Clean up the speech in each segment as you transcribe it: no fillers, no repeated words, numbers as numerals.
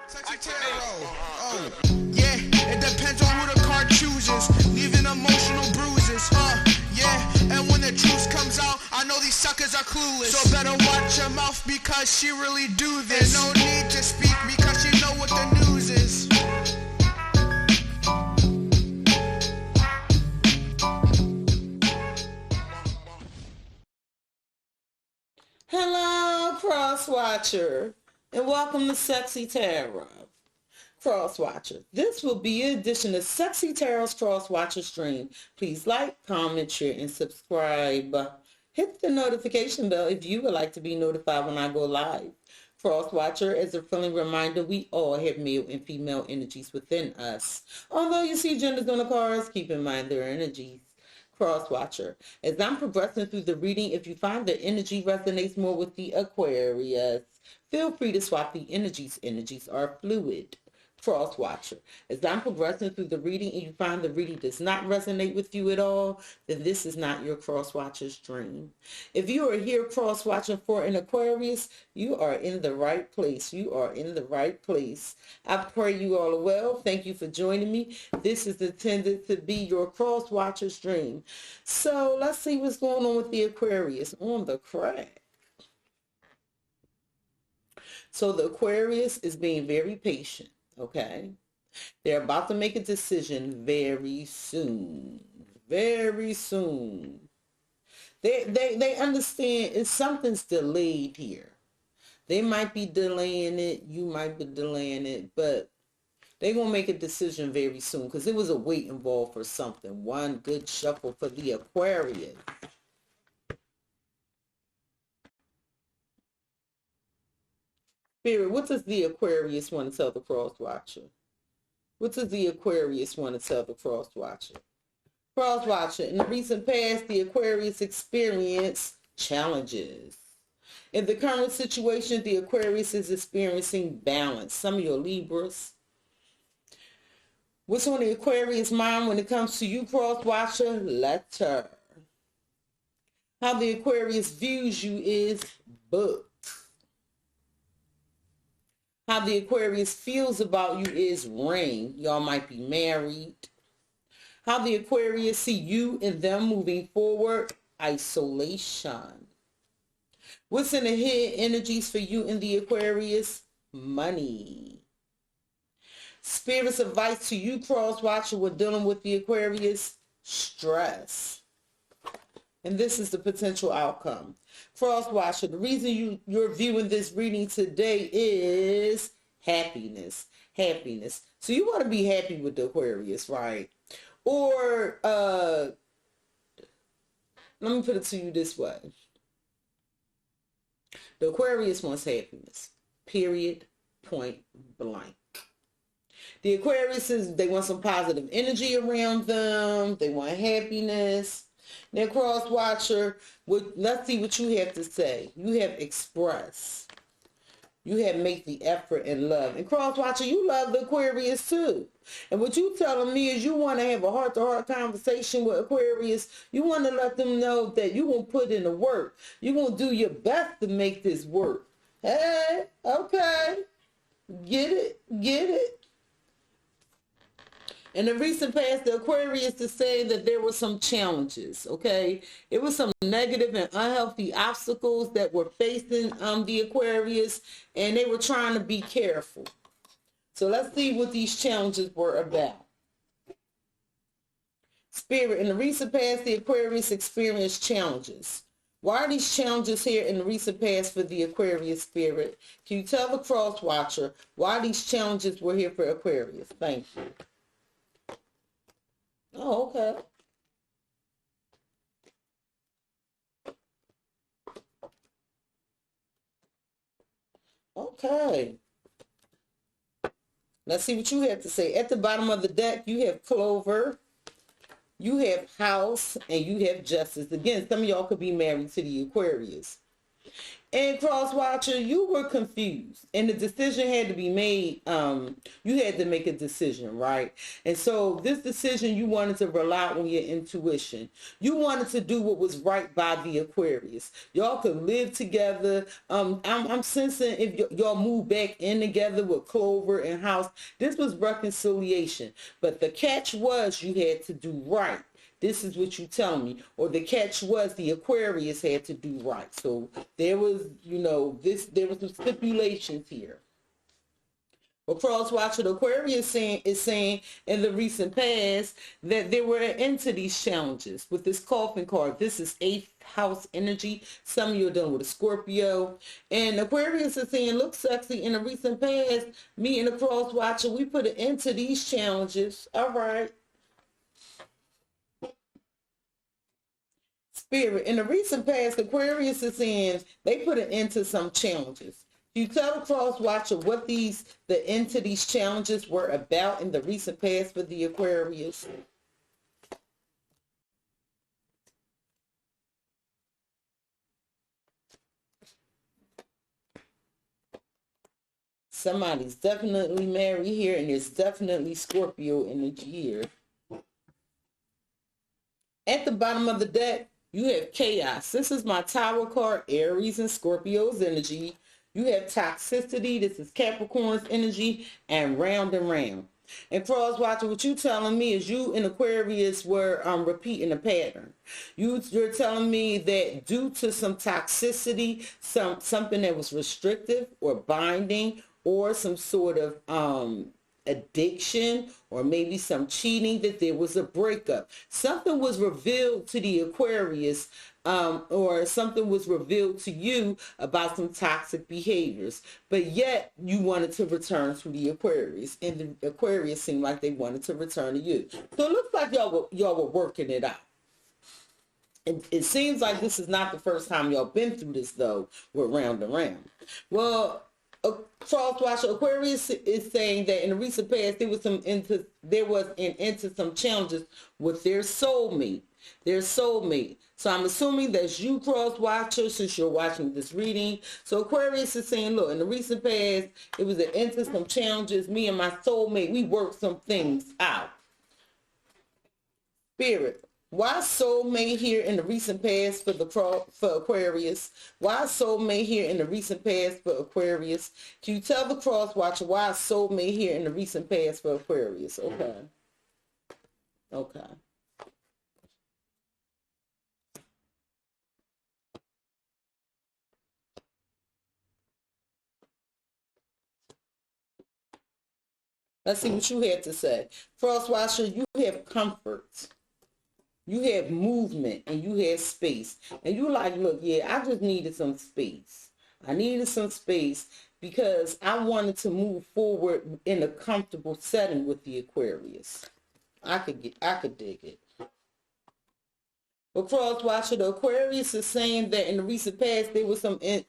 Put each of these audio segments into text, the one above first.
CexxiTarot. Oh, yeah, it depends on who the card chooses, leaving emotional bruises. Yeah, and when the truth comes out, I know these suckers are clueless. So better watch your mouth because she really do this. And no need to speak because she know what the news is. Hello, Cross Watcher, and welcome to CexxiTarot. Cross Watcher, this will be an edition of CexxiTarot's Cross Watcher stream. Please like, comment, share, and subscribe. Hit the notification bell if you would like to be notified when I go live. Cross Watcher, as a friendly reminder, we all have male and female energies within us. Although you see genders on the cards, keep in mind their energies. Cross Watcher, as I'm progressing through the reading, if you find the energy resonates more with the Aquarius, feel free to swap the energies. Energies are fluid. Cross Watcher, as I'm progressing through the reading and you find the reading does not resonate with you at all, then this is not your Cross Watcher's dream. If you are here Cross Watching for an Aquarius, you are in the right place. You are in the right place. I pray you all are well. Thank you for joining me. This is intended to be your Cross Watcher's dream. So let's see what's going on with the Aquarius on the crack. So the Aquarius is being very patient. Okay, they're about to make a decision very soon. Very soon. They understand it's something's delayed here. They might be delaying it. You might be delaying it, but they're gonna make a decision very soon because there was a wait involved for something. One good shuffle for the Aquarius. Spirit, what does the Aquarius want to tell the Cross Watcher? What does the Aquarius want to tell the Cross Watcher? Cross Watcher, in the recent past, the Aquarius experienced challenges. In the current situation, the Aquarius is experiencing balance. Some of your Libras. What's on the Aquarius mind when it comes to you, Cross Watcher? Letter. How the Aquarius views you is book. How the Aquarius feels about you is ring. Y'all might be married. How the Aquarius see you and them moving forward, isolation. What's in the hidden energies for you in the Aquarius? Money. Spirit's advice to you, Cross Watcher, when dealing with the Aquarius? Stress. And this is the potential outcome. Cross Watcher, the reason you're viewing this reading today is happiness. Happiness. So you want to be happy with the Aquarius, right? Or, let me put it to you this way. The Aquarius wants happiness. Period. Point blank. The Aquarius they want some positive energy around them. They want happiness. Now, Cross Watcher, let's see what you have to say. You have express. You have make the effort and love. And Cross Watcher, you love the Aquarius too. And what you telling me is you want to have a heart-to-heart conversation with Aquarius. You want to let them know that you're going to put in the work. You're going to do your best to make this work. Hey, okay. Get it? Get it? In the recent past, the Aquarius is saying that there were some challenges, okay? It was some negative and unhealthy obstacles that were facing the Aquarius, and they were trying to be careful. So let's see what these challenges were about. Spirit, in the recent past, the Aquarius experienced challenges. Why are these challenges here in the recent past for the Aquarius Spirit? Can you tell the Cross Watcher why these challenges were here for Aquarius? Thank you. Oh, okay. Okay. Let's see what you have to say. At the bottom of the deck, you have Clover, you have House, and you have Justice. Again, some of y'all could be married to the Aquarius. And Cross Watcher, you were confused, and the decision had to be made. You had to make a decision, right? And so this decision, you wanted to rely on your intuition. You wanted to do what was right by the Aquarius. Y'all could live together. I'm sensing if y'all move back in together with Clover and House, this was reconciliation. But the catch was you had to do right. This is what you tell me. Or the catch was the Aquarius had to do right. So there was, there was some stipulations here. Well, Cross Watcher, the Aquarius is saying in the recent past that there were an end to these challenges. With this coffin card, this is 8th house energy. Some of you are dealing with a Scorpio. And Aquarius is saying, look, Sexy, in the recent past, me and the Cross Watcher, we put an end to these challenges. All right. Spirit, in the recent past, Aquarius is saying they put an end to some challenges. You tell the Cross Watcher what the end to these challenges were about in the recent past for the Aquarius. Somebody's definitely married here, and there's definitely Scorpio energy here. At the bottom of the deck, you have chaos. This is my Tower card, Aries and Scorpio's energy. You have toxicity. This is Capricorn's energy, and round and round. And Cross Watcher, what you telling me is you and Aquarius were repeating a pattern. You're telling me that due to some toxicity, something that was restrictive or binding, or some sort of addiction, or maybe some cheating, that there was a breakup. Something was revealed to the Aquarius, or something was revealed to you about some toxic behaviors, but yet you wanted to return to the Aquarius, and the Aquarius seemed like they wanted to return to you. So it looks like y'all were working it out. It seems like this is not the first time y'all been through this, though, with round and round. Well, Cross Watcher, Aquarius is saying that in the recent past there was an end to some challenges with their soulmate. So I'm assuming that's you, Cross Watcher, since you're watching this reading. So Aquarius is saying, look, in the recent past, it was an end to some challenges. Me and my soulmate, we worked some things out. Spirit, why soulmate here in the recent past for Aquarius? Why soulmate here in the recent past for Aquarius? Can you tell the Cross Watcher why soulmate here in the recent past for Aquarius? Okay. Let's see what you had to say. Cross Watcher, you have comfort. You have movement, and you have space. And you like, look, yeah, I just needed some space. I needed some space because I wanted to move forward in a comfortable setting with the Aquarius. I could dig it. But Cross Watcher, the Aquarius is saying that in the recent past there was an end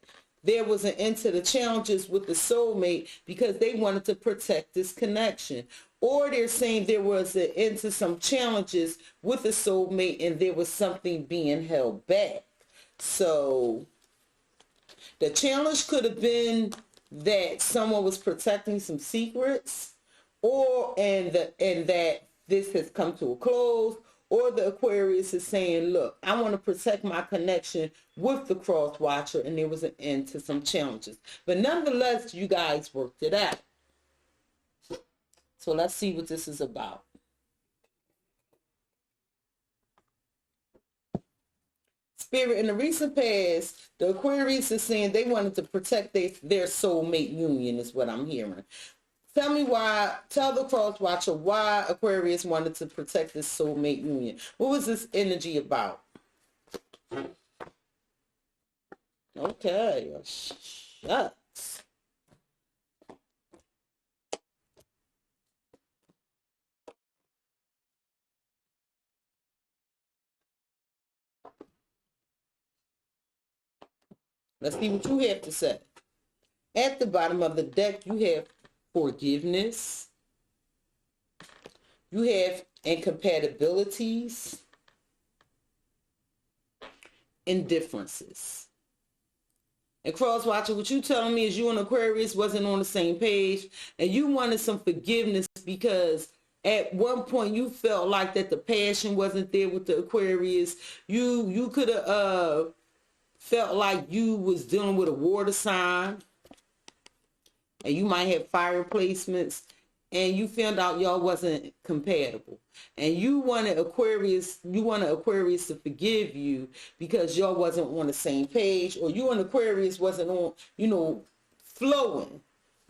to the challenges with the soulmate because they wanted to protect this connection. Or they're saying there was an end to some challenges with the soulmate and there was something being held back. So the challenge could have been that someone was protecting some secrets, and that this has come to a close, or the Aquarius is saying, look, I want to protect my connection with the Cross Watcher, and there was an end to some challenges. But nonetheless, you guys worked it out. So let's see what this is about. Spirit, in the recent past, the Aquarius is saying they wanted to protect their soulmate union, is what I'm hearing. Tell the Cross Watcher why Aquarius wanted to protect this soulmate union. What was this energy about? Okay, shucks. Let's see what you have to say. At the bottom of the deck, you have forgiveness. You have incompatibilities, indifferences. And cross watcher, what you telling me is you and Aquarius wasn't on the same page, and you wanted some forgiveness because at one point you felt like that the passion wasn't there with the Aquarius. You could have felt like you was dealing with a water sign, and you might have fire placements, and you found out y'all wasn't compatible, and you wanted Aquarius to forgive you because y'all wasn't on the same page, or you and Aquarius wasn't on, flowing.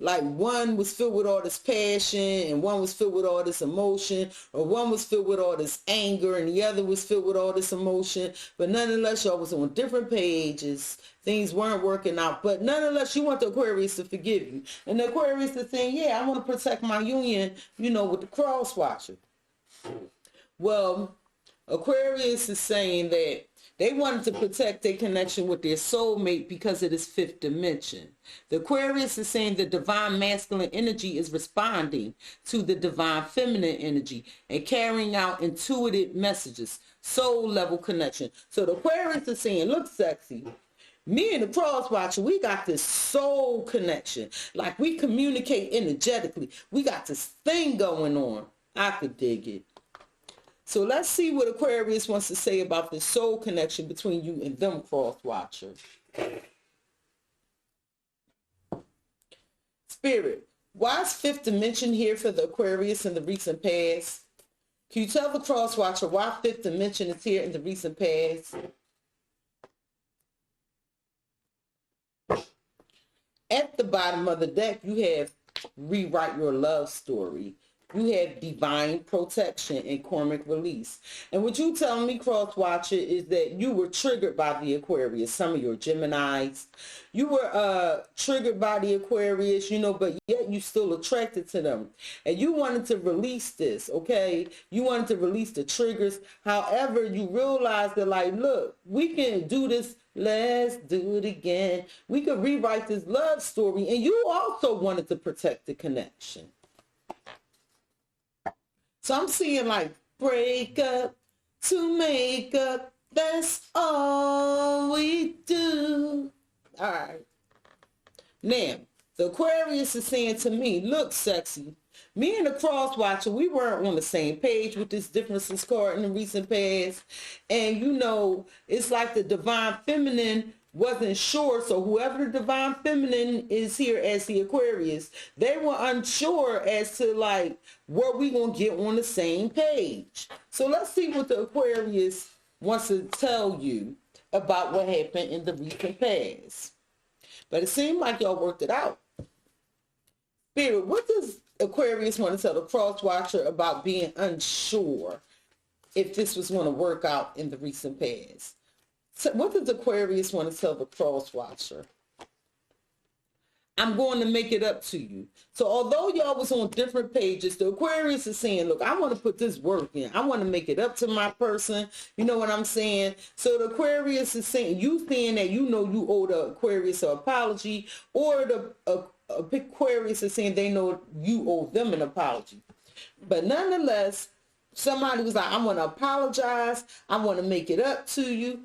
Like one was filled with all this passion and one was filled with all this emotion, or one was filled with all this anger and the other was filled with all this emotion. But nonetheless, y'all was on different pages. Things weren't working out. But nonetheless, you want the Aquarius to forgive you. And the Aquarius is saying, yeah, I want to protect my union, with the cross watcher. Well, Aquarius is saying that they wanted to protect their connection with their soulmate because of this fifth dimension. The Aquarius is saying the divine masculine energy is responding to the divine feminine energy and carrying out intuitive messages, soul level connection. So the Aquarius is saying, look, sexy, me and the cross watcher, we got this soul connection. Like we communicate energetically. We got this thing going on. I could dig it. So let's see what Aquarius wants to say about the soul connection between you and them, cross watcher. Spirit, why is fifth dimension here for the Aquarius in the recent past? Can you tell the cross watcher why fifth dimension is here in the recent past? At the bottom of the deck, you have rewrite your love story. You have divine protection and karmic release. And what you tell me, cross watcher, is that you were triggered by the Aquarius. Some of your Geminis. You were triggered by the Aquarius, but yet you still attracted to them. And you wanted to release this, okay? You wanted to release the triggers. However, you realized that, like, look, we can do this. Let's do it again. We could rewrite this love story. And you also wanted to protect the connection. So I'm seeing like break up to make up. That's all we do. All right. Now, the Aquarius is saying to me, look, sexy, me and the cross watcher, we weren't on the same page with this differences card in the recent past. And, it's like the divine feminine wasn't sure. So whoever the divine feminine is here as the Aquarius, they were unsure as to like were we gonna get on the same page. So let's see what the Aquarius wants to tell you about what happened in the recent past. But it seemed like y'all worked it out. Spirit, what does Aquarius want to tell the cross watcher about being unsure if this was going to work out in the recent past? So what does Aquarius want to tell the cross watcher? I'm going to make it up to you. So although y'all was on different pages, the Aquarius is saying, look, I want to put this work in. I want to make it up to my person. You know what I'm saying? So the Aquarius is saying, you saying that you owe the Aquarius an apology, or the Aquarius is saying they know you owe them an apology. But nonetheless, somebody was like, I want to apologize. I want to make it up to you.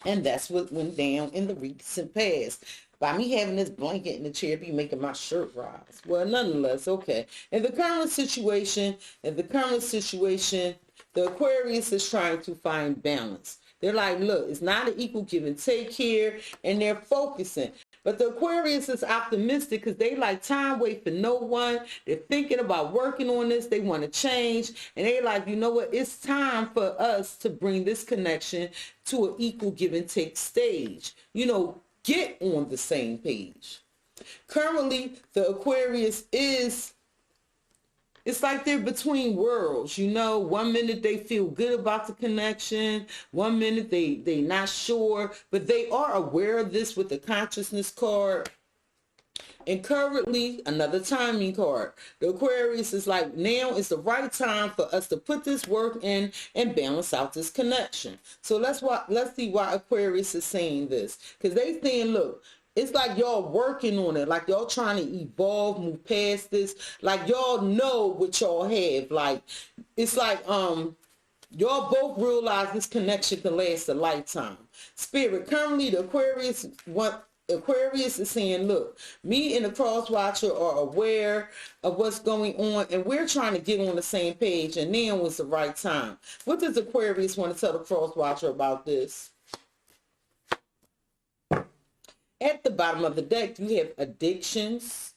And that's what went down in the recent past. By me having this blanket in the chair, be making my shirt rise. Well, nonetheless, okay. In the current situation, the Aquarius is trying to find balance. They're like, look, it's not an equal give and take here, and they're focusing. But the Aquarius is optimistic because they like time wait for no one. They're thinking about working on this. They want to change. And they like, you know what? It's time for us to bring this connection to an equal give and take stage. Get on the same page. Currently, the Aquarius it's like they're between worlds, 1 minute they feel good about the connection, 1 minute they not sure, but they are aware of this with the consciousness card. And currently, another timing card. The Aquarius is like, now is the right time for us to put this work in and balance out this connection. So let's see why Aquarius is saying this. Because they saying, look, it's like y'all working on it, like y'all trying to evolve, move past this, like y'all know what y'all have. Like, it's like Y'all both realize this connection can last a lifetime. Spirit, currently the Aquarius is saying, look, me and the cross watcher are aware of what's going on, and we're trying to get on the same page, and now was the right time. What does Aquarius want to tell the cross watcher about this? At the bottom of the deck, you have addictions,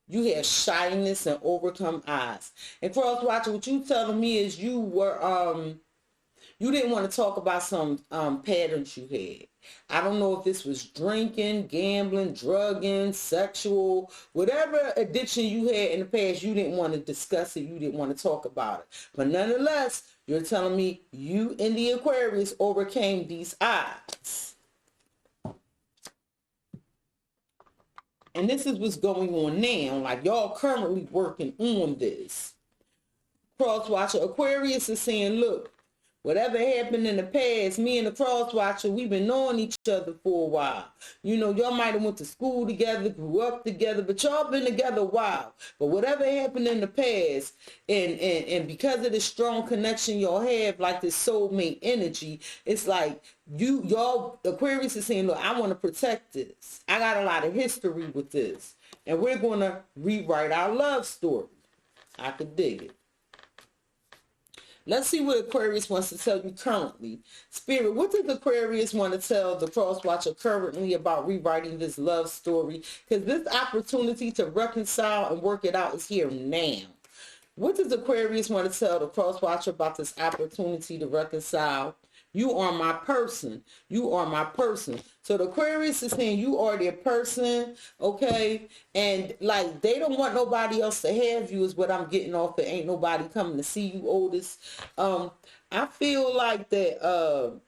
you have shyness, and overcome odds. And cross watcher, what you telling me is you were you didn't want to talk about some patterns you had. I don't know if this was drinking, gambling, drugging, sexual, whatever addiction you had in the past, you didn't want to discuss it. You didn't want to talk about it. But nonetheless, you're telling me you and the Aquarius overcame these odds. And this is what's going on now. Like, y'all currently working on this. Cross watcher, Aquarius is saying, look, whatever happened in the past, me and the cross watcher, we've been knowing each other for a while. You know, y'all might have went to school together, grew up together, but y'all been together a while. But whatever happened in the past, and because of the strong connection y'all have, like this soulmate energy, it's like y'all, Aquarius is saying, look, I want to protect this. I got a lot of history with this. And we're going to rewrite our love story. I could dig it. Let's see what Aquarius wants to tell you currently. Spirit, what does Aquarius want to tell the cross watcher currently about rewriting this love story? Because this opportunity to reconcile and work it out is here now. What does Aquarius want to tell the cross watcher about this opportunity to reconcile? You are my person. You are my person. So the Aquarius is saying you are their person, okay? And like they don't want nobody else to have you is what I'm getting off. There ain't nobody coming to see you, Otis. I feel like that,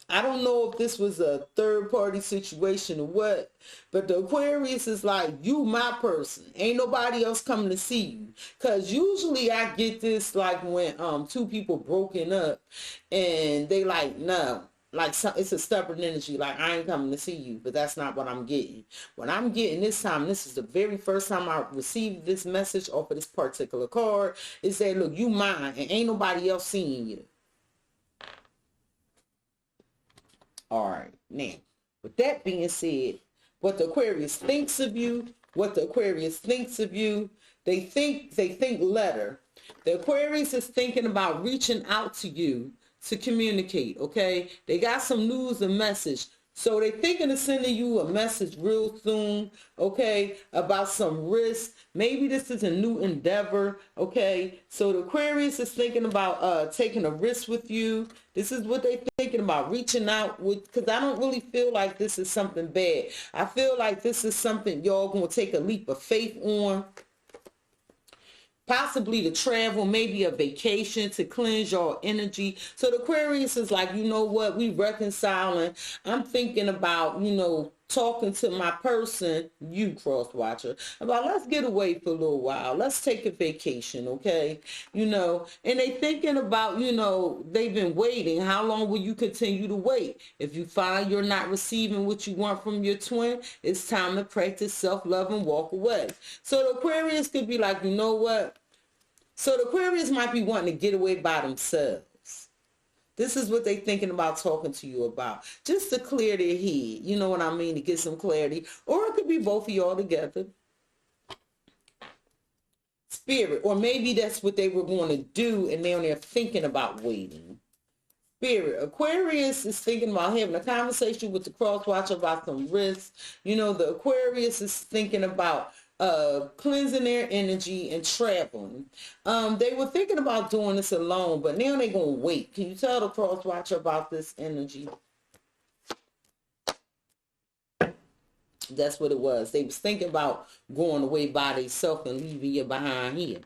I don't know if this was a third party situation or what, but the Aquarius is like, you my person. Ain't nobody else coming to see you. Because usually I get this like when two people broken up and they like, no. Like it's a stubborn energy, like I ain't coming to see you, but that's not what I'm getting. What I'm getting this time, this is the very first time I received this message off of this particular card, is that, look, you mine and ain't nobody else seeing you. All right, now, with that being said, what the Aquarius thinks of you, they think letter. The Aquarius is thinking about reaching out to you to communicate, okay? They got some news and message. So they're thinking of sending you a message real soon, okay, about some risk. Maybe this is a new endeavor, okay? So the Aquarius is thinking about taking a risk with you. This is what they're thinking about, reaching out with, because I don't really feel like this is something bad. I feel like this is something y'all going to take a leap of faith on. Possibly to travel, maybe a vacation to cleanse your energy. So the Aquarius is like, you know what, we reconciling. I'm thinking about, you know, talking to my person, you cross watcher, about let's get away for a little while. Let's take a vacation, okay? You know, and they thinking about, you know, they've been waiting. How long will you continue to wait? If you find you're not receiving what you want from your twin, it's time to practice self-love and walk away. So the Aquarius could be like, you know what? So the Aquarius might be wanting to get away by themselves. This is what they're thinking about talking to you about. Just to clear their head. You know what I mean? To get some clarity. Or it could be both of y'all together. Spirit. Or maybe that's what they were going to do and now they're thinking about waiting. Spirit. Aquarius is thinking about having a conversation with the cross watcher about some risks. You know, the Aquarius is thinking about cleansing their energy and traveling. They were thinking about doing this alone, but now they're going to wait. Can you tell the cross watcher about this energy? That's what it was. They was thinking about going away by themselves and leaving you behind here.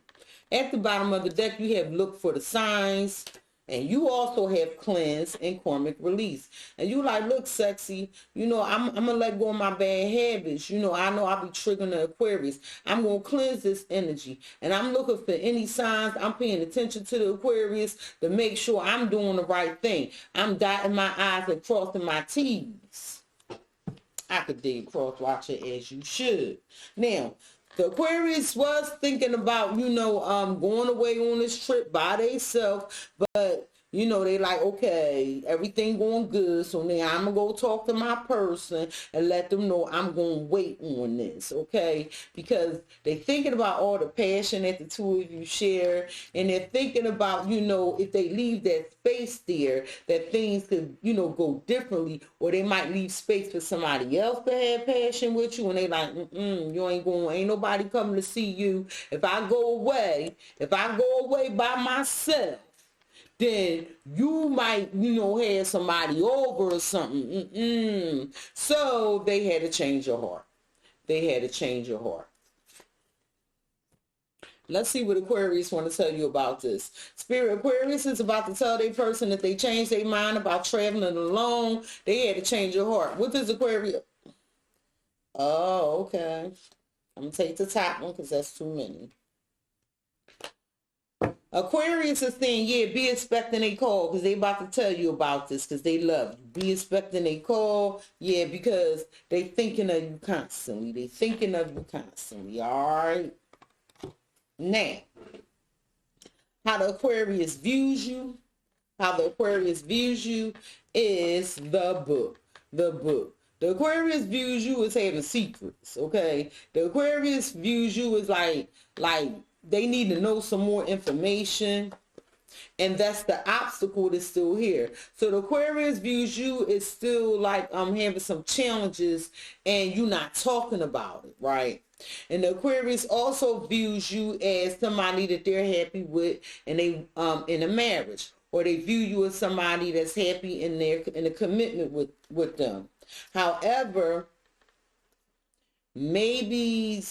At the bottom of the deck, you have looked for the signs. And you also have cleanse and karmic release. And you like, look, Cexxi, you know, I'm going to let go of my bad habits. You know I'll be triggering the Aquarius. I'm going to cleanse this energy. And I'm looking for any signs. I'm paying attention to the Aquarius to make sure I'm doing the right thing. I'm dotting my I's and crossing my T's. I could dig cross watcher as you should. Now, the Aquarius was thinking about, you know, going away on this trip by themselves, but You know, they like, okay, everything going good, so now I'm going to go talk to my person and let them know I'm going to wait on this, okay? Because they thinking about all the passion that the two of you share, and they're thinking about, you know, if they leave that space there, that things could, you know, go differently, or they might leave space for somebody else to have passion with you, and they like, you ain't going, ain't nobody coming to see you. If I go away by myself, then you might, you know, have somebody over or something. So they had to change your heart. They had to change your heart. Let's see what Aquarius want to tell you about this. Spirit, Aquarius is about to tell their person that they changed their mind about traveling alone. They had to change your heart. What does Aquarius? Oh, okay. I'm going to take the top one because that's too many. Aquarius is saying, yeah, be expecting a call because they about to tell you about this because they love you. Be expecting a call, yeah, because they thinking of you constantly. They thinking of you constantly, all right? Now, how the Aquarius views you, is the book. The Aquarius views you as having secrets, okay? The Aquarius views you as like they need to know some more information, and that's the obstacle that's still here. So the Aquarius views you as still like having some challenges and you not talking about it, right? And the Aquarius also views you as somebody that they're happy with, and they in a marriage, or they view you as somebody that's happy in a commitment with them. However, maybe,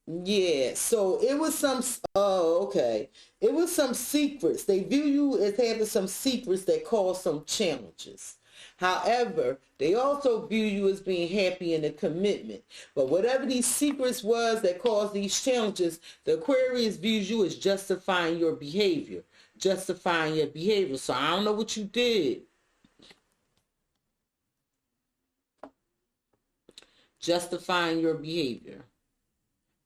yeah, so it was some, oh, okay. It was some secrets. They view you as having some secrets that cause some challenges. However, they also view you as being happy in a commitment. But whatever these secrets was that caused these challenges, the Aquarius views you as justifying your behavior. Justifying your behavior. So I don't know what you did. Justifying your behavior.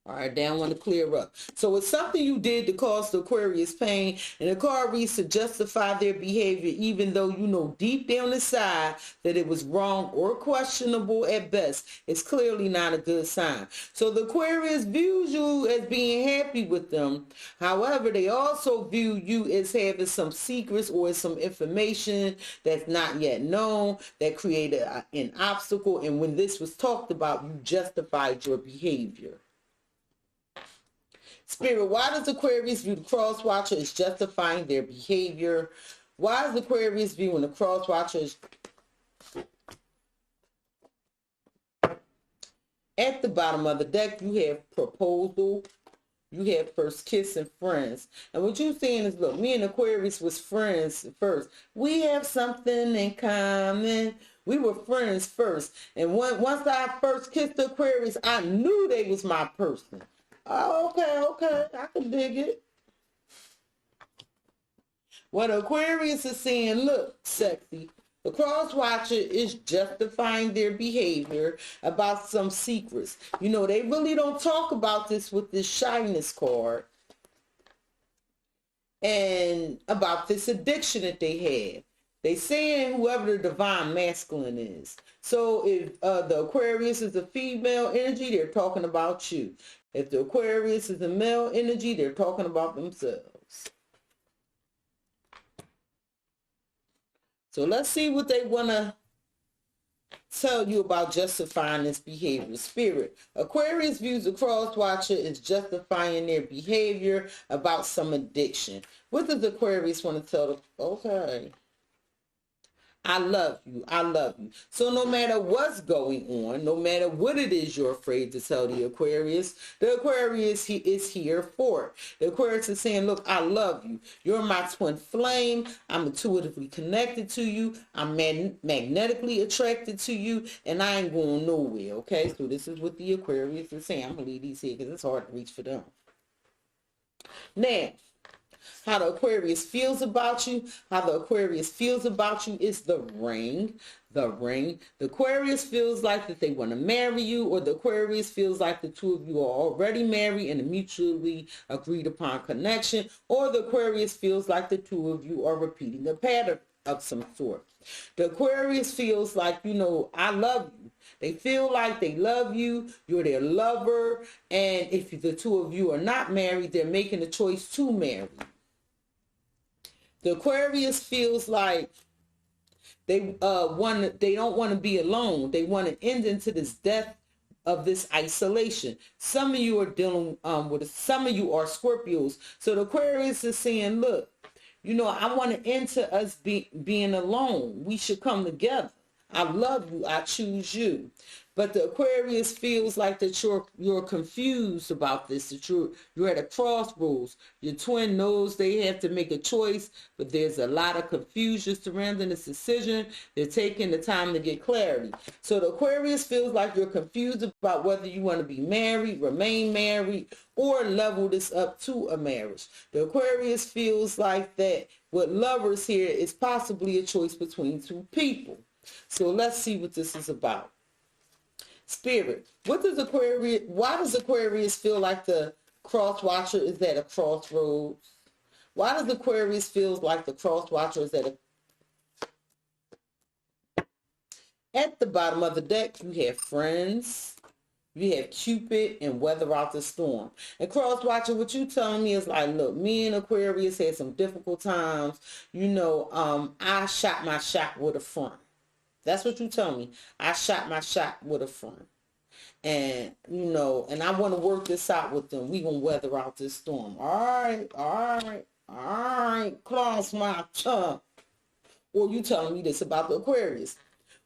All right, they don't want to clear up. So it's something you did to cause the Aquarius pain, and the card reads to justify their behavior, even though you know deep down inside that it was wrong or questionable at best. It's clearly not a good sign. So the Aquarius views you as being happy with them. However, they also view you as having some secrets or some information that's not yet known that created an obstacle. And when this was talked about, you justified your behavior. Spirit, why does Aquarius view the cross watcher as justifying their behavior? Why is Aquarius viewing the cross watcher as... At the bottom of the deck, you have proposal, you have first kiss, and friends. And what you're saying is, look, me and Aquarius was friends first. We have something in common. We were friends first. And once I first kissed the Aquarius, I knew they was my person. Oh, okay, I can dig it. What Aquarius is saying, look, sexy, the cross watcher is justifying their behavior about some secrets. You know, they really don't talk about this with this shyness card and about this addiction that they have. They saying whoever the divine masculine is. So if the Aquarius is a female energy, they're talking about you. If the Aquarius is a male energy, they're talking about themselves. So let's see what they want to tell you about justifying this behavior. Spirit, Aquarius views the cross watcher as justifying their behavior about some addiction. What does Aquarius want to tell them? Okay. I love you. I love you. So no matter what's going on, no matter what it is you're afraid to tell the Aquarius is here for it. The Aquarius is saying, look, I love you. You're my twin flame. I'm intuitively connected to you. I'm magnetically attracted to you, and I ain't going nowhere, okay? So this is what the Aquarius is saying. I'm going to leave these here because it's hard to reach for them. Now, How the Aquarius feels about you. How the Aquarius feels about you is the ring. The ring. The Aquarius feels like that they want to marry you, or the Aquarius feels like the two of you are already married in a mutually agreed upon connection, or the Aquarius feels like the two of you are repeating a pattern of some sort. The Aquarius feels like, you know, I love you. They feel like they love you. You're their lover. And if the two of you are not married, they're making a choice to marry. The Aquarius feels like they don't want to be alone. They want to end into this death of this isolation. Some of you are dealing with, some of you are Scorpios. So the Aquarius is saying, look, you know, I want to end to us being alone. We should come together. I love you. I choose you. But the Aquarius feels like that you're confused about this, that you're at a crossroads. Your twin knows they have to make a choice, but there's a lot of confusion surrounding this decision. They're taking the time to get clarity. So the Aquarius feels like you're confused about whether you want to be married, remain married, or level this up to a marriage. The Aquarius feels like that with lovers here is possibly a choice between two people. So let's see what this is about. Spirit, why does Aquarius feel like the cross watcher is at a crossroads? Why does Aquarius feel like the cross watcher is at the bottom of the deck? You have friends, you have Cupid, and weather out the storm. And cross watcher, what you telling me is like, look, me and Aquarius had some difficult times. You know, I shot my shot with a friend. That's what you tell me. I shot my shot with a friend. And, you know, and I want to work this out with them. We going to weather out this storm. All right. Cross my tongue. Or you telling me this about the Aquarius.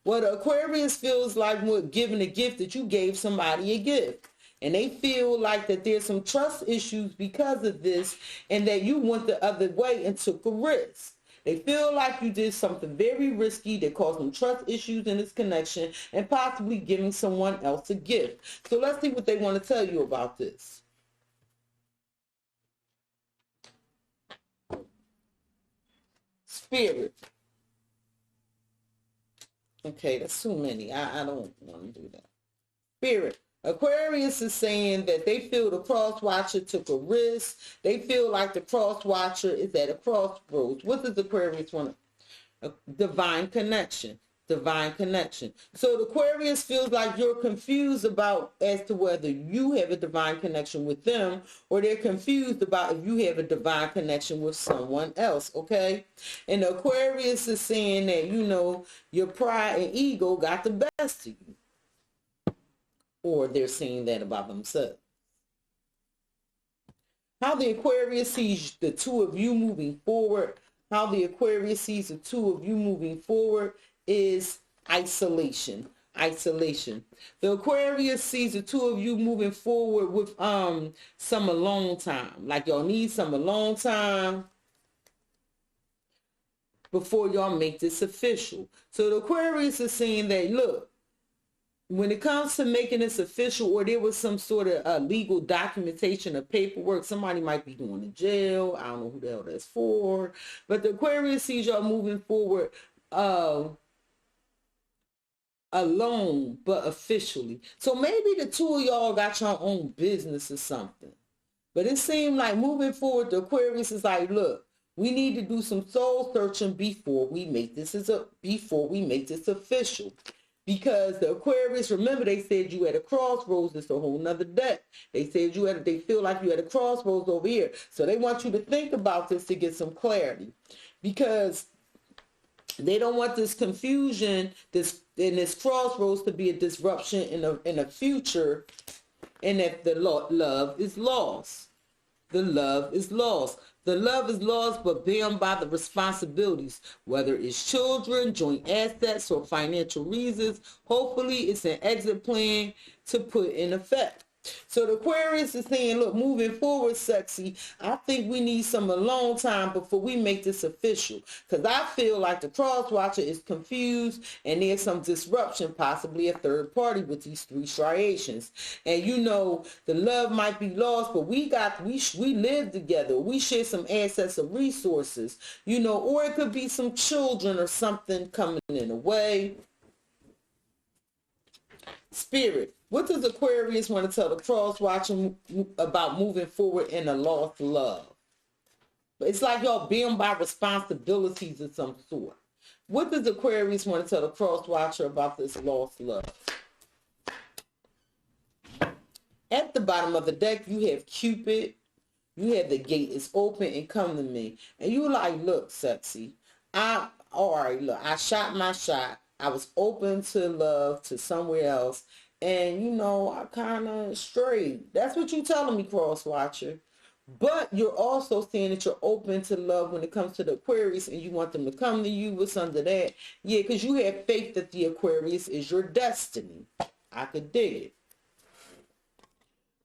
Well, the Aquarius feels like with giving a gift that you gave somebody a gift. And they feel like that there's some trust issues because of this, and that you went the other way and took a risk. They feel like you did something very risky that caused them trust issues in this connection and possibly giving someone else a gift. So let's see what they want to tell you about this. Spirit. Okay, that's too many. I don't want to do that. Spirit. Aquarius is saying that they feel the cross watcher took a risk. They feel like the cross watcher is at a crossroads. What does Aquarius want? A divine connection. Divine connection. So the Aquarius feels like you're confused about as to whether you have a divine connection with them, or they're confused about if you have a divine connection with someone else, okay? And the Aquarius is saying that, you know, your pride and ego got the best of you. Or they're saying that about themselves. How the Aquarius sees the two of you moving forward, how the Aquarius sees the two of you moving forward is isolation. Isolation. The Aquarius sees the two of you moving forward with some alone time. Like y'all need some alone time before y'all make this official. So the Aquarius is saying that, look, when it comes to making this official, or there was some sort of legal documentation of paperwork, somebody might be going to jail. I don't know who the hell that's for. But the Aquarius sees y'all moving forward alone, but officially. So maybe the two of y'all got your own business or something. But it seemed like moving forward, the Aquarius is like, look, we need to do some soul searching before we make this official. Because the Aquarius, remember, they said you at a crossroads. It's a whole nother deck. They said they feel like you at a crossroads over here. So they want you to think about this to get some clarity. Because they don't want this confusion, this crossroads to be a disruption in a future, and that the love is lost. The love is lost. The love is lost, but bound by the responsibilities, whether it's children, joint assets, or financial reasons. Hopefully, it's an exit plan to put in effect. So the Aquarius is saying, look, moving forward, Cexxi, I think we need some alone time before we make this official. Because I feel like the cross watcher is confused and there's some disruption, possibly a third party with these three striations. And you know, the love might be lost, but we live together. We share some assets or resources, you know, or it could be some children or something coming in a way. Spirit, what does Aquarius want to tell the cross watcher about moving forward in a lost love? It's like y'all being by responsibilities of some sort. What does Aquarius want to tell the cross watcher about this lost love? At the bottom of the deck, you have Cupid. You have the gate is open and come to me. And you like, look, Cexxi, I shot my shot. I was open to love, to somewhere else. And, you know, I kind of strayed. That's what you're telling me, cross watcher. But you're also saying that you're open to love when it comes to the Aquarius and you want them to come to you. What's under that? Yeah, because you have faith that the Aquarius is your destiny. I could dig it.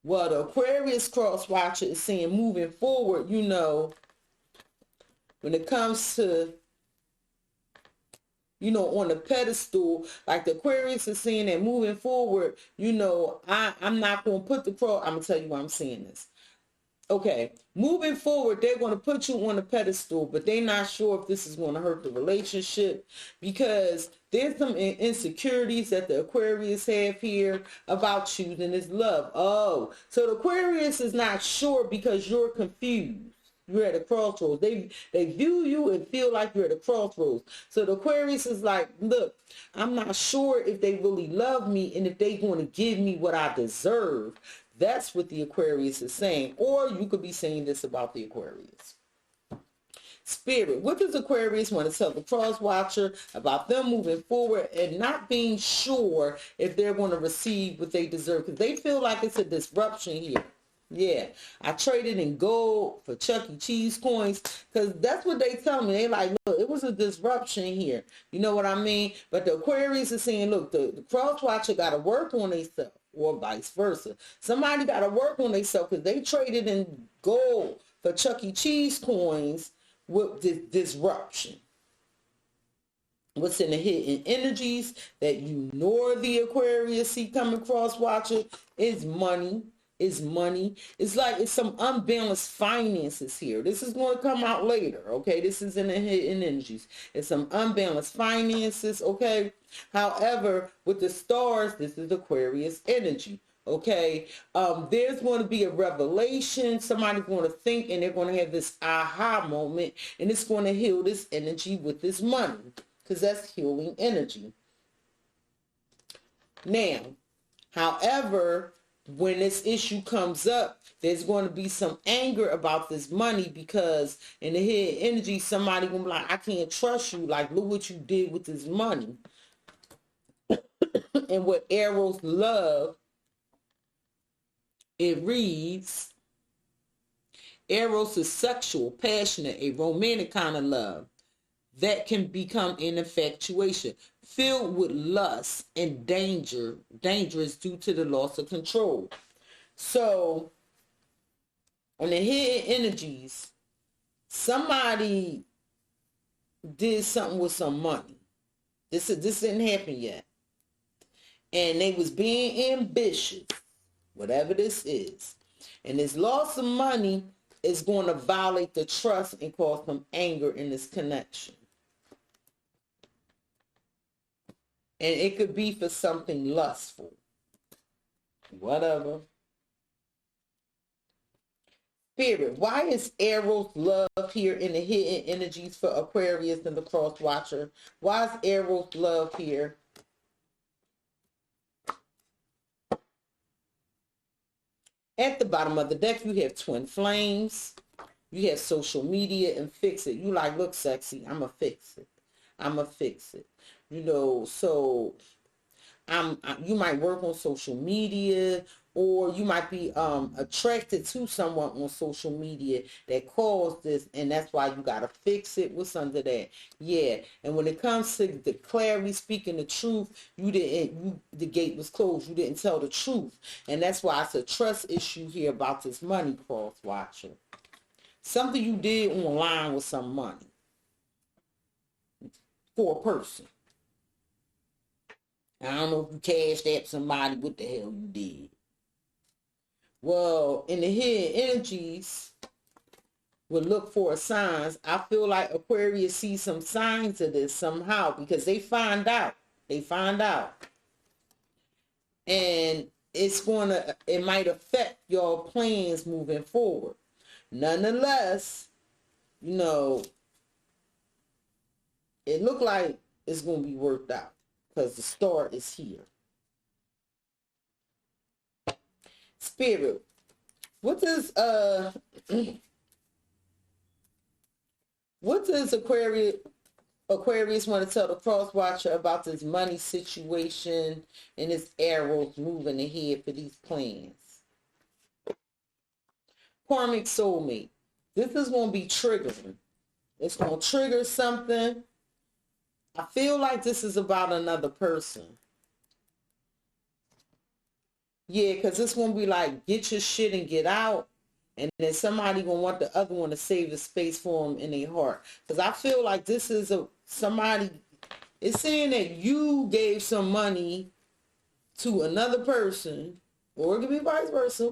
Well, the Aquarius cross watcher is saying moving forward, you know, when it comes to, you know, on the pedestal, like the Aquarius is saying that moving forward, you know, I'm not going to put the cross, I'm going to tell you why I'm saying this. Okay, moving forward, they're going to put you on a pedestal, but they're not sure if this is going to hurt the relationship because there's some insecurities that the Aquarius have here about choosing his love. Oh, so the Aquarius is not sure because you're confused. You're at a crossroads. They view you and feel like you're at a crossroads. So the Aquarius is like, look, I'm not sure if they really love me and if they're going to give me what I deserve. That's what the Aquarius is saying. Or you could be saying this about the Aquarius. Spirit, what does Aquarius want to tell the cross watcher about them moving forward and not being sure if they're going to receive what they deserve? Because they feel like it's a disruption here. Yeah, I traded in gold for Chuck E. Cheese coins because that's what they tell me. They like, look, it was a disruption here. You know what I mean? But the Aquarius is saying, look, the cross watcher got to work on themselves or vice versa. Somebody got to work on themselves because they traded in gold for Chuck E. Cheese coins with this disruption. What's in the hidden energies that you nor the Aquarius see coming cross watcher is money. Is money. It's like it's some unbalanced finances here. This is going to come out later, okay? This is in the hidden energies. It's some unbalanced finances, okay? However, with the stars, this is Aquarius energy, okay? There's going to be a revelation. Somebody's going to think and they're going to have this aha moment and it's going to heal this energy with this money because that's healing energy. Now, however, when this issue comes up, there's going to be some anger about this money because in the hidden energy, somebody going to be like, I can't trust you. Like, look what you did with this money. And what Eros love, it reads, Eros is sexual, passionate, a romantic kind of love that can become an infatuation, filled with lust and dangerous due to the loss of control. So, on the hidden energies, somebody did something with some money. This didn't happen yet. And they was being ambitious, whatever this is. And this loss of money is going to violate the trust and cause some anger in this connection. And it could be for something lustful. Whatever. Spirit, why is Eros love here in the hidden energies for Aquarius and the cross watcher? Why is Eros love here? At the bottom of the deck, you have twin flames. You have social media and fix it. You like, look, Cexxi, I'm going to fix it. I'm going to fix it. You know, so You might work on social media, or you might be attracted to someone on social media that caused this, and that's why you got to fix it. What's under that? Yeah. And when it comes to the clarity, speaking the truth, the gate was closed. You didn't tell the truth, and that's why it's a trust issue here about this money, cross watcher. Something you did online with some money for a person. I don't know if you cashed out somebody, what the hell you did. Well, in the hidden energies, would look for signs. I feel like Aquarius sees some signs of this somehow, because they find out. And it might affect your plans moving forward. Nonetheless, you know, it look like it's going to be worked out, because the start is here. Spirit, what does Aquarius want to tell the cross watcher about this money situation and his arrows moving ahead for these plans? Karmic soulmate. This is going to be triggering. It's going to trigger something. I feel like this is about another person. Yeah, because it's going to be like, get your shit and get out. And then somebody going to want the other one to save the space for them in their heart. Because I feel like this is somebody, it's saying that you gave some money to another person, or it could be vice versa,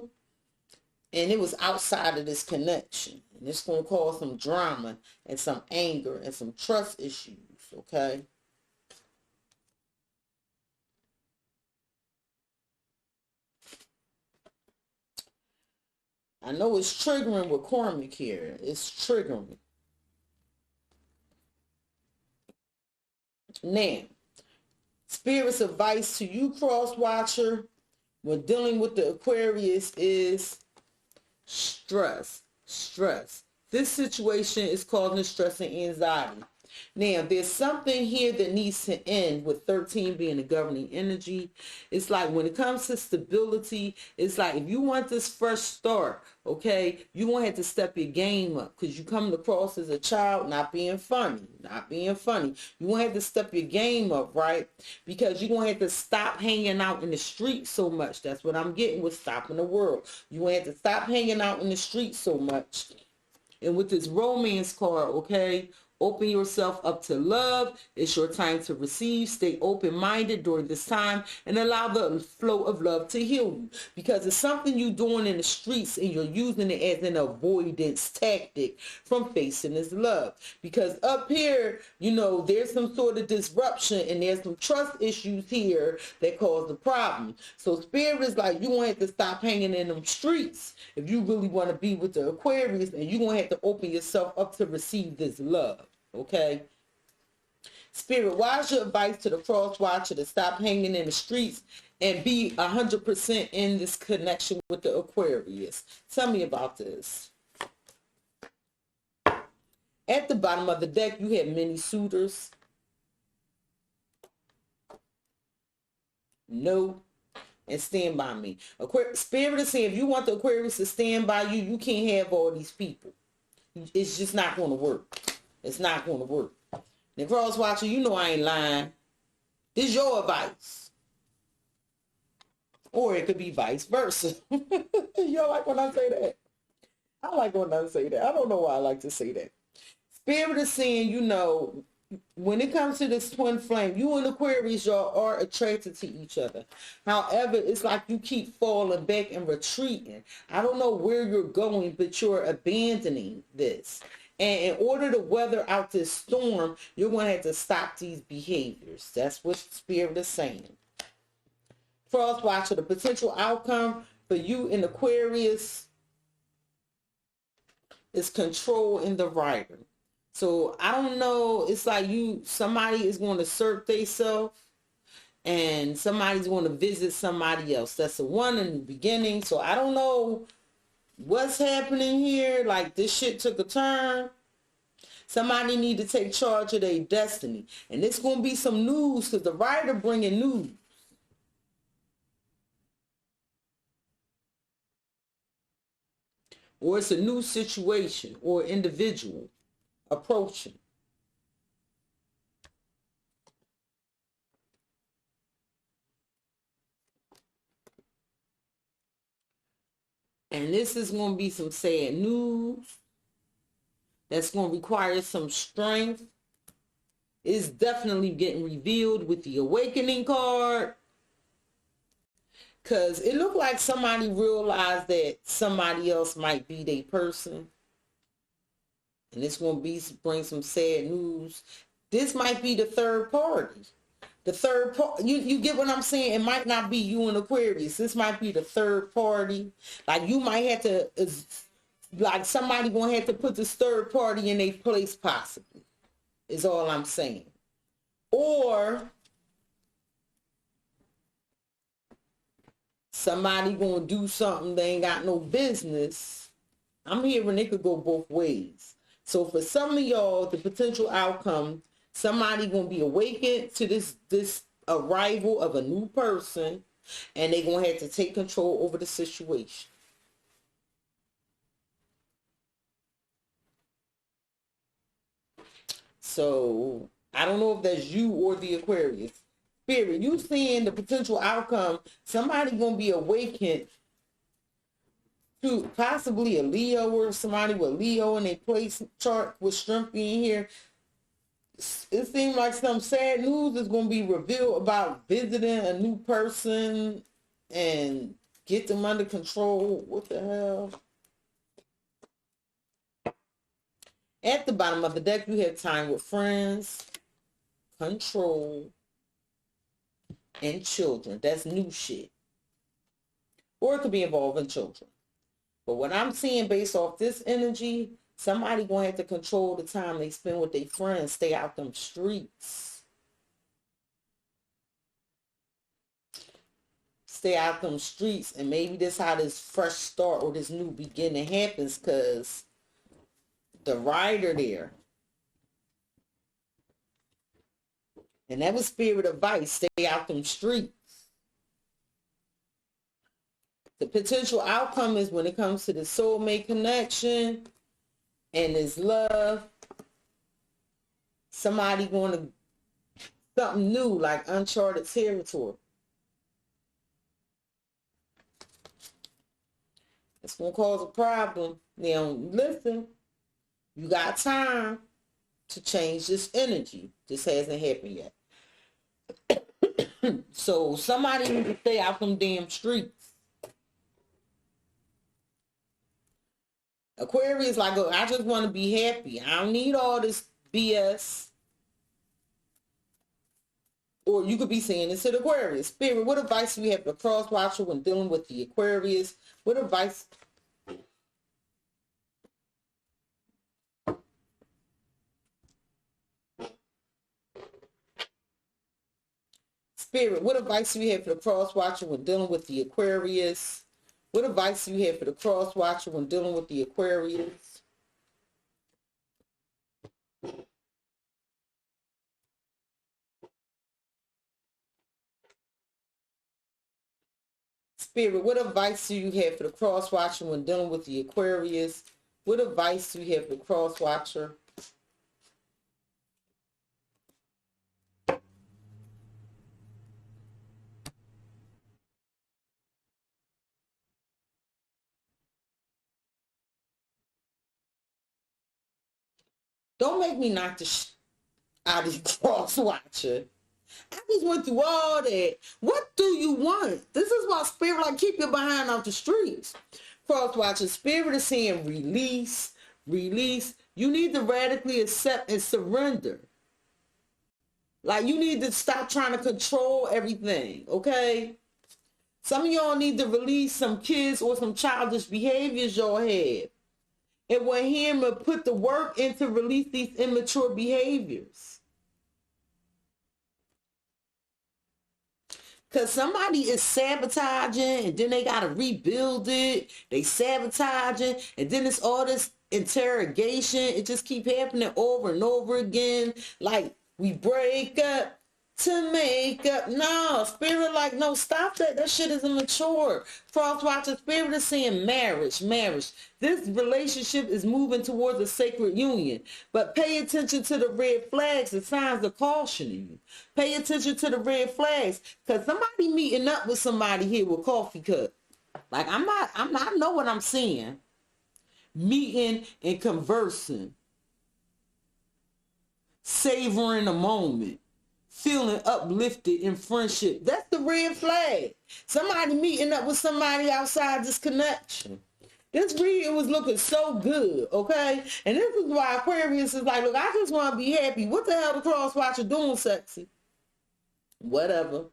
and it was outside of this connection. And it's going to cause some drama and some anger and some trust issues, okay? I know it's triggering with karmic here. It's triggering. Now, Spirit's advice to you, cross watcher, when dealing with the Aquarius is stress. This situation is causing stress and anxiety. Now, there's something here that needs to end, with 13 being the governing energy. It's like when it comes to stability, it's like if you want this fresh start, okay, you're going to have to step your game up, because you come across as a child not being funny. You're going to have to step your game up, right? Because you're going to have to stop hanging out in the street so much. That's what I'm getting with stopping the world. You're going to have to stop hanging out in the street so much. And with this romance card, okay, open yourself up to love. It's your time to receive. Stay open-minded during this time and allow the flow of love to heal you. Because it's something you're doing in the streets and you're using it as an avoidance tactic from facing this love. Because up here, you know, there's some sort of disruption and there's some trust issues here that cause the problem. So Spirit is like, you're going to have to stop hanging in them streets if you really want to be with the Aquarius, and you're going to have to open yourself up to receive this love. Okay, Spirit, why is your advice to the cross watcher to stop hanging in the streets and be 100% in this connection with the Aquarius? Tell me about this. At the bottom of the deck, you have many suitors. No. And stand by me. Spirit is saying, if you want the Aquarius to stand by you, you can't have all these people. It's just not going to work. It's not going to work. The cross watcher, you know I ain't lying. This is your advice. Or it could be vice versa. You like when I say that? I like when I say that. I don't know why I like to say that. Spirit is saying, you know, when it comes to this twin flame, you and Aquarius, y'all are attracted to each other. However, it's like you keep falling back and retreating. I don't know where you're going, but you're abandoning this. And in order to weather out this storm, you're going to have to stop these behaviors. That's what Spirit is saying. Cross watcher, the potential outcome for you in Aquarius is control in the writer. So I don't know. It's like somebody is going to assert themselves and somebody's going to visit somebody else. That's the one in the beginning. So I don't know what's happening here. Like, this shit took a turn. Somebody need to take charge of their destiny. And it's going to be some news, because the writer bringing news. or it's a new situation or individual approaching. And this is going to be some sad news that's going to require some strength. It's definitely getting revealed with the awakening card. Because it looked like somebody realized that somebody else might be their person. And it's going to bring some sad news. This might be the third party. The third party, you get what I'm saying? It might not be you and Aquarius. This might be the third party. Like you might have to, like somebody going to have to put this third party in their place possibly. Is all I'm saying. Or somebody going to do something they ain't got no business. I'm hearing it could go both ways. So for some of y'all, the potential outcome, somebody going to be awakened to this arrival of a new person, and they're going to have to take control over the situation. So I don't know if that's you or the Aquarius. Spirit, you seeing the potential outcome, somebody going to be awakened to possibly a Leo or somebody with Leo in a place chart with strength being here. It seems like some sad news is going to be revealed about visiting a new person and get them under control. What the hell? At the bottom of the deck, you have time with friends, control, and children. That's new shit. Or it could be involving children. But what I'm seeing based off this energy, somebody going to have to control the time they spend with their friends, stay out them streets. Stay out them streets, and maybe this how this fresh start or this new beginning happens, because the rider there. And that was spirit advice, stay out them streets. The potential outcome is when it comes to the soulmate connection and this love, somebody going to something new, like uncharted territory. It's going to cause a problem. Now, listen, you got time to change this energy. This hasn't happened yet. So somebody needs to stay out them damn streets. Aquarius, like, I just want to be happy. I don't need all this BS. Or you could be saying this to the Aquarius. Spirit, what advice do we have for cross watcher when dealing with the Aquarius? What advice? Spirit, what advice do you have for the cross watcher when dealing with the Aquarius? What advice do you have for the cross watcher when dealing with the Aquarius? Spirit, what advice do you have for the cross watcher when dealing with the Aquarius? What advice do you have for the cross watcher? Don't make me knock the out of the cross watcher. I just went through all that. What do you want? This is why spirit like keep your behind off the streets. Cross watcher, spirit is saying release, release. You need to radically accept and surrender. Like you need to stop trying to control everything, okay? Some of y'all need to release some kids or some childish behaviors y'all had. And want him to put the work in to release these immature behaviors. Because somebody is sabotaging and then they got to rebuild it. They sabotaging and then it's all this interrogation. It just keep happening over and over again. Like we break up, to make up. No, spirit like, no, stop that. That shit is immature. Cross watcher spirit is saying marriage. This relationship is moving towards a sacred union. But pay attention to the red flags. The signs of cautioning you. Pay attention to the red flags. Because somebody meeting up with somebody here with coffee cup. Like, I know what I'm saying. Meeting and conversing. Savoring a moment. Feeling uplifted in friendship. That's the red flag. Somebody meeting up with somebody outside this connection. This reading was looking so good, okay? And this is why Aquarius is like, look, I just want to be happy. What the hell the cross watcher doing, sexy? Whatever.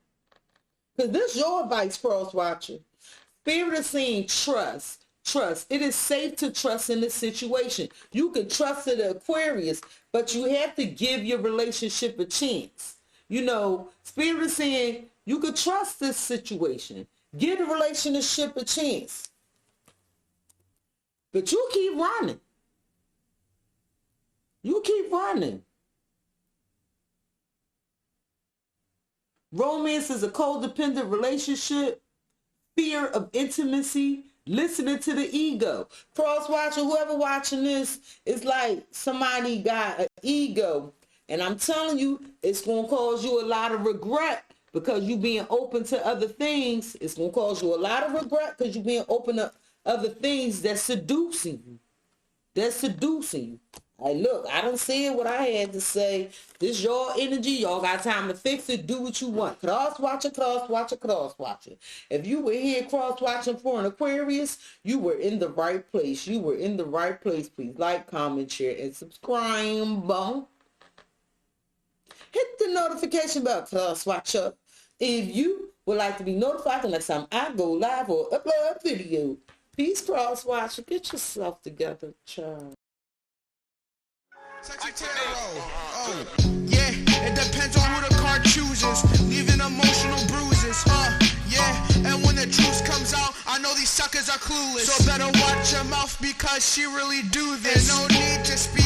Because this is your advice, cross watcher. Spirit is saying trust. Trust. It is safe to trust in this situation. You can trust the Aquarius, but you have to give your relationship a chance. You know, Spirit is saying you could trust this situation. Give the relationship a chance. But you keep running. You keep running. Romance is a codependent relationship. Fear of intimacy. Listening to the ego. Cross watcher, whoever watching this, it's like somebody got an ego. And I'm telling you, it's going to cause you a lot of regret because you being open to other things. It's going to cause you a lot of regret because you being open to other things that's seducing you. That's seducing you. Hey, look, I done said what I had to say. This your energy. Y'all got time to fix it. Do what you want. Cross watcher, cross watcher, cross watcher. If you were here cross watching for an Aquarius, you were in the right place. You were in the right place. Please like, comment, share, and subscribe. Hit the notification bell, cross watcher. If you would like to be notified the next time I go live or upload a video. Peace, cross watcher. Get yourself together, child. CexxiTarot. Oh, yeah, it depends on who the card chooses. Leaving emotional bruises. Yeah, and when the truth comes out, I know these suckers are clueless. So better watch your mouth because she really do this. And no need to speak.